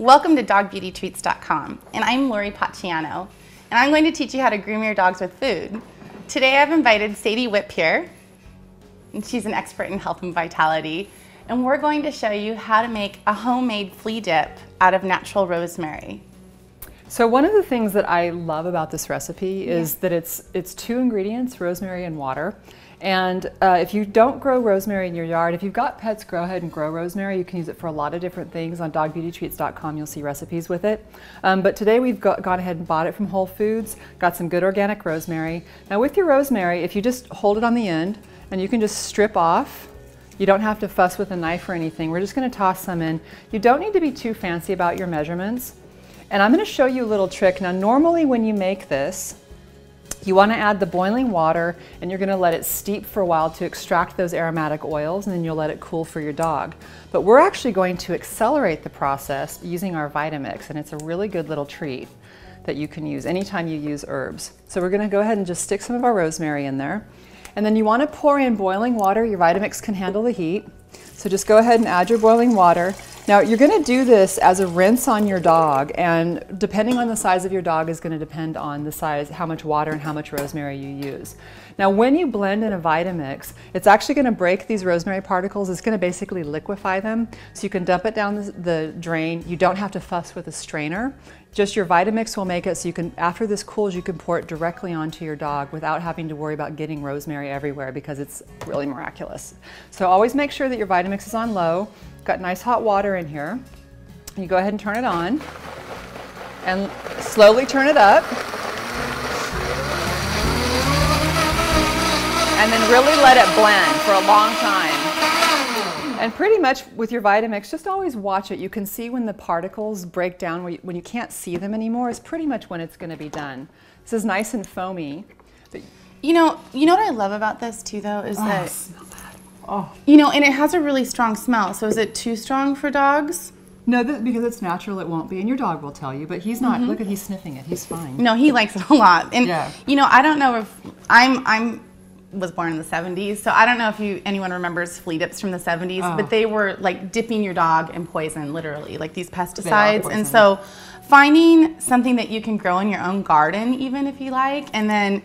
Welcome to dogbeautytreats.com, and I'm Lori Pacciano, and I'm going to teach you how to groom your dogs with food. Today I've invited Sadie Whipp here, and she's an expert in health and vitality, and we're going to show you how to make a homemade flea dip out of natural rosemary. So one of the things that I love about this recipe is that it's 2 ingredients, rosemary and water. And if you don't grow rosemary in your yard, if you've got pets, go ahead and grow rosemary. You can use it for a lot of different things. On dogbeautytreats.com you'll see recipes with it. But today we've gone ahead and bought it from Whole Foods, got some good organic rosemary. Now with your rosemary, if you just hold it on the end and you can just strip off, you don't have to fuss with a knife or anything. We're just going to toss some in. You don't need to be too fancy about your measurements. And I'm going to show you a little trick. Now normally when you make this, you want to add the boiling water and you're going to let it steep for a while to extract those aromatic oils, and then you'll let it cool for your dog. But we're actually going to accelerate the process using our Vitamix, and it's a really good little treat that you can use anytime you use herbs. So we're going to go ahead and just stick some of our rosemary in there. And then you want to pour in boiling water. Your Vitamix can handle the heat. So just go ahead and add your boiling water. Now you're going to do this as a rinse on your dog, and depending on the size of your dog is going to depend on the size, how much water and how much rosemary you use. Now when you blend in a Vitamix, it's actually going to break these rosemary particles. It's going to basically liquefy them, so you can dump it down the drain. You don't have to fuss with a strainer. Just your Vitamix will make it so you can, after this cools, you can pour it directly onto your dog without having to worry about getting rosemary everywhere, because it's really miraculous. So always make sure that your Vitamix is on low. Got nice hot water in here. You go ahead and turn it on and slowly turn it up. And then really let it blend for a long time. And pretty much with your Vitamix, just always watch it. You can see when the particles break down, when you can't see them anymore, is pretty much when it's going to be done. This is nice and foamy. But You know what I love about this too, though, is that, you know, and it has a really strong smell. So is it too strong for dogs? No, because it's natural, it won't be, and your dog will tell you, but he's not. Look at, he's sniffing it, he's fine. No, he likes it a lot. And yeah. You know, I don't know if I was born in the 70s, so I don't know if anyone remembers flea dips from the 70s, but they were like dipping your dog in poison, literally, like these pesticides. And so finding something that you can grow in your own garden, even if you like, and then,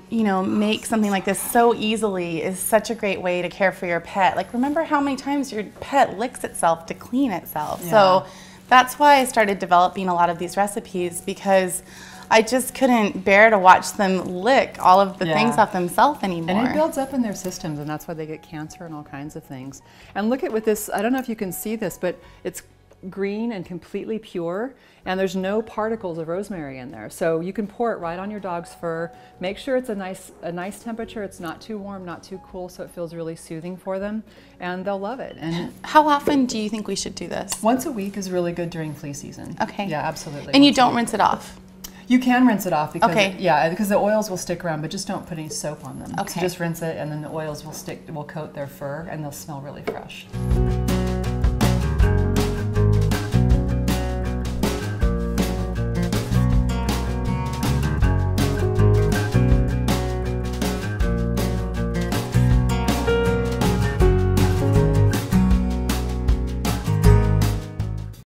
you know, make something like this so easily is such a great way to care for your pet. Like, remember how many times your pet licks itself to clean itself. Yeah. So that's why I started developing a lot of these recipes, because I just couldn't bear to watch them lick all of the things off themselves anymore. And it builds up in their systems, and that's why they get cancer and all kinds of things. And look at with this, I don't know if you can see this, but it's green and completely pure, and there's no particles of rosemary in there. So you can pour it right on your dog's fur. Make sure it's a nice temperature. It's not too warm, not too cool, so it feels really soothing for them, and they'll love it. And how often do you think we should do this? Once a week is really good during flea season. Okay. Yeah, absolutely. And you don't rinse it off? You can rinse it off, because because the oils will stick around, but just don't put any soap on them. Okay. So just rinse it, and then the oils will coat their fur, and they'll smell really fresh.